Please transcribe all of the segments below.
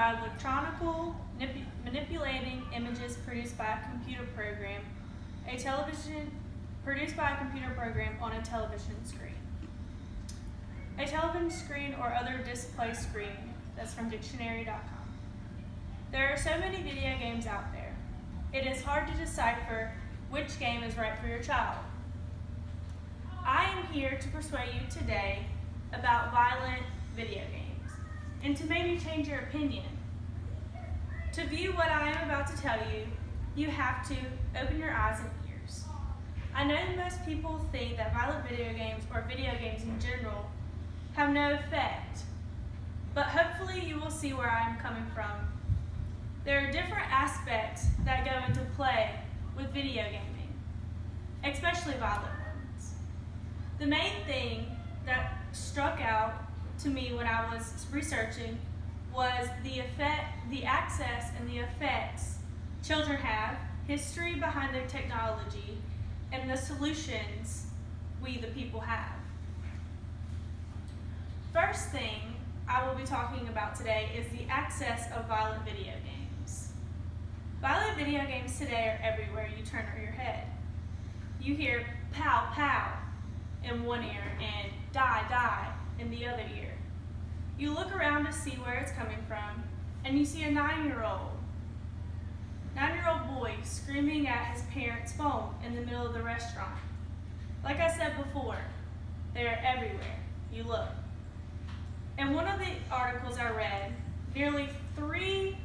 by electronical manipulating images produced by a computer program, on a television screen. A television screen or other display screen. That's from dictionary.com. There are so many video games out there. It is hard to decipher which game is right for your child. I am here to persuade you today about violent video games and to maybe change your opinion. To view what I am about to tell you, you have to open your eyes and ears. I know most people think that violent video games or video games in general have no effect, but hopefully you will see where I am coming from. There are different aspects that go into play with video gaming, especially violent ones. The main thing that struck out to me when I was researching was the access and the effects children have, history behind their technology, and the solutions we the people have. First thing I will be talking about today is the access of violent video games. Violent video games today are everywhere you turn your head. You hear pow pow in one ear and die die in the other ear. You look around to see where it's coming from, and you see a 9-year-old boy screaming at his parents' phone in the middle of the restaurant. Like I said before, they are everywhere you look. In one of the articles I read, nearly 3/14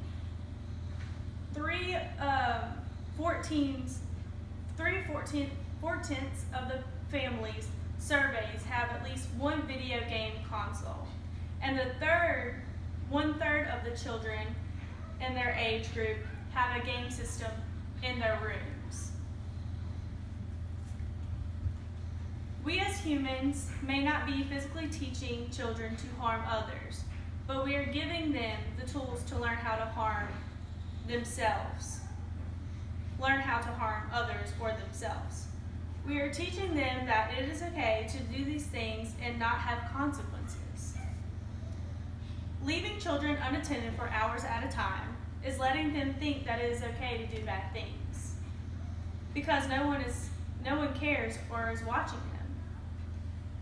of the families surveys have at least one video game console, and one-third of the children in their age group have a game system in their rooms. We as humans may not be physically teaching children to harm others, but we are giving them the tools to learn how to harm themselves, learn how to harm others or themselves. We are teaching them that it is okay to do these things and not have consequences. Leaving children unattended for hours at a time is letting them think that it is okay to do bad things because no one cares or is watching them.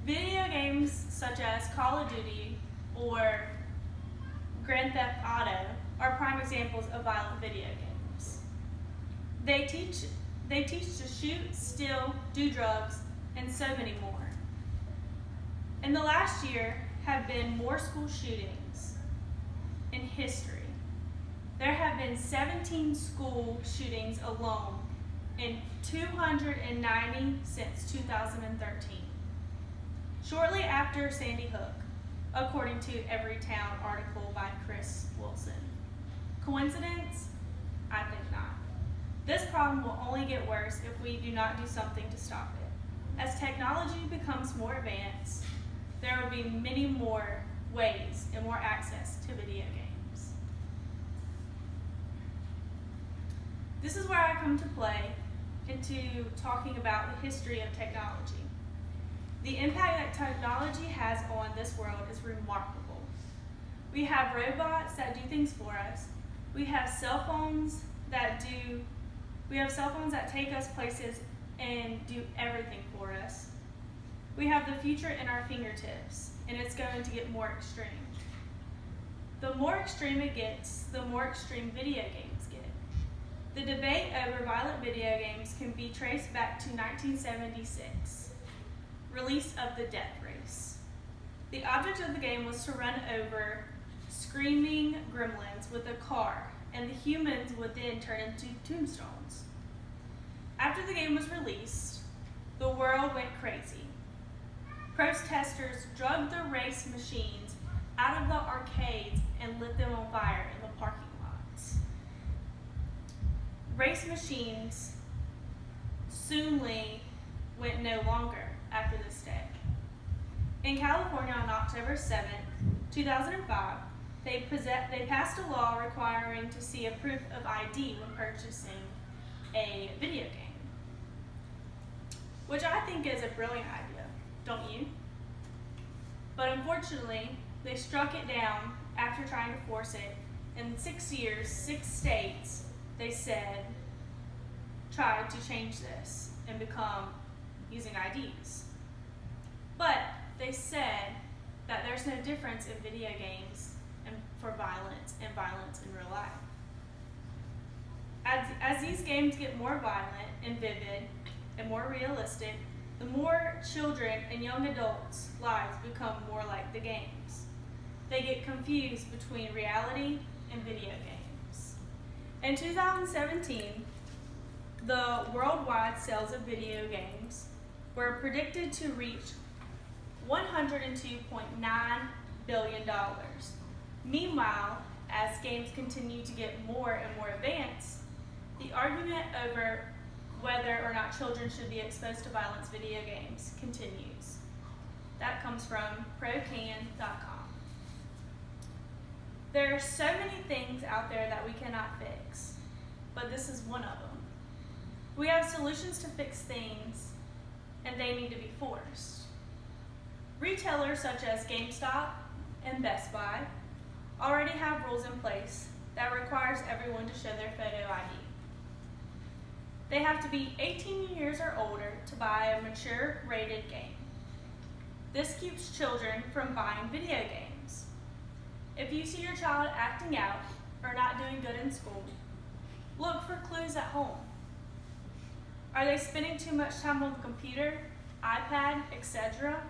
Video games such as Call of Duty or Grand Theft Auto are prime examples of violent video games. They teach to shoot, steal, do drugs, and so many more. In the last year have been more school shootings in history. There have been 17 school shootings alone in 290 since 2013. Shortly after Sandy Hook, according to Everytown article by Chris Wilson. Coincidence? I think not. This problem will only get worse if we do not do something to stop it. As technology becomes more advanced, there will be many more ways and more access to video games. This is where I come to play into talking about the history of technology. The impact that technology has on this world is remarkable. We have robots that do things for us. We have cell phones that take us places and do everything for us. We have the future in our fingertips, and it's going to get more extreme. The more extreme it gets, the more extreme video games get. The debate over violent video games can be traced back to 1976, release of the Death Race. The object of the game was to run over screaming gremlins with a car, and the humans would then turn into tombstones. After the game was released, the world went crazy. Protesters drugged the race machines out of the arcades and lit them on fire in the parking lots. Race machines soonly went no longer after this day. In California on October 7, 2005, they passed a law requiring to see a proof of ID when purchasing a video game, which I think is a brilliant idea, don't you? But unfortunately, they struck it down after trying to force it in 6 years, 6 states, they said, tried to change this and become using IDs. But they said that there's no difference in video games and for violence and violence in real life. As these games get more violent and vivid and more realistic, the more children and young adults' lives become more like the games. They get confused between reality and video games. In 2017, the worldwide sales of video games were predicted to reach $102.9 billion. Meanwhile, as games continue to get more and more advanced, the argument over whether or not children should be exposed to violence video games continues. That comes from procan.com. There are so many things out there that we cannot fix, but this is one of them. We have solutions to fix things, and they need to be forced. Retailers such as GameStop and Best Buy already have rules in place that requires everyone to show their photo ID. They have to be 18 years or older to buy a mature rated game. This keeps children from buying video games. If you see your child acting out or not doing good in school, look for clues at home. Are they spending too much time on the computer, iPad, etc.?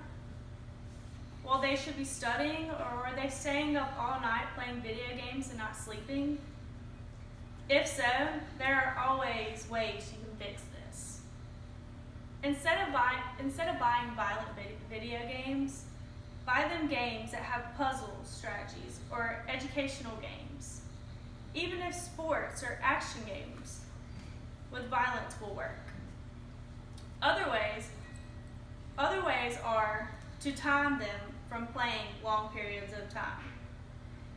While they should be studying, or are they staying up all night playing video games and not sleeping? If so, there are always ways you can fix this. Instead of buying violent video games, buy them games that have puzzle strategies or educational games. Even if sports or action games with violence will work. Other ways are to time them from playing long periods of time.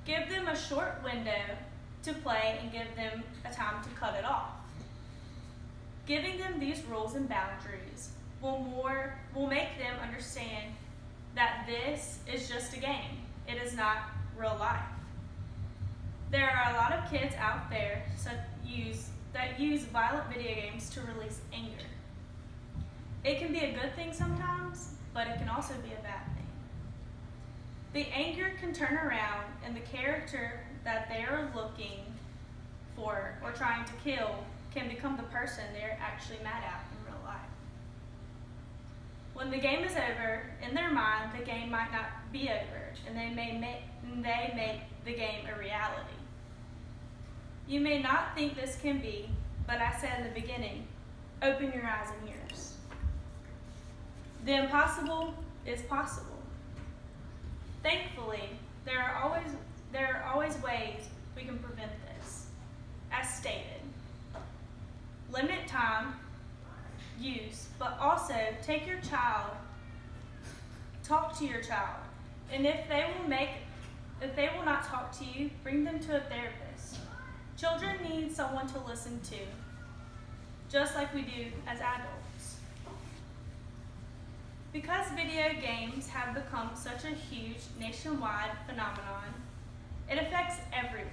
Give them a short window to play and give them a time to cut it off. Giving them these rules and boundaries will make them understand that this is just a game. It is not real life. There are a lot of kids out there that use violent video games to release anger. It can be a good thing sometimes, but it can also be a bad thing. The anger can turn around and the character that they are looking for or trying to kill can become the person they're actually mad at in real life. When the game is over, in their mind, the game might not be over, and they make the game a reality. You may not think this can be, but I said in the beginning, open your eyes and ears. The impossible is possible. Thankfully, there are always ways we can prevent this. As stated, limit time, use, but also take your child, talk to your child, and if they will not talk to you, bring them to a therapist. Children need someone to listen to, just like we do as adults. Because video games have become such a huge nationwide phenomenon, it affects everyone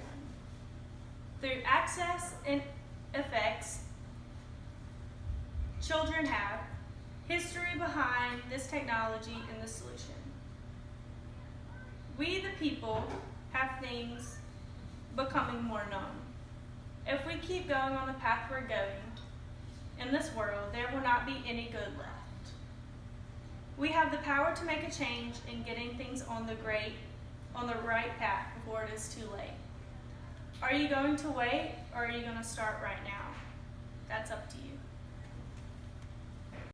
through access and effects children have, history behind this technology, and the solution. We, the people, have things becoming more known. If we keep going on the path we're going, in this world, there will not be any good left. We have the power to make a change in getting things on the right path before it is too late. Are you going to wait, or are you going to start right now? That's up to you.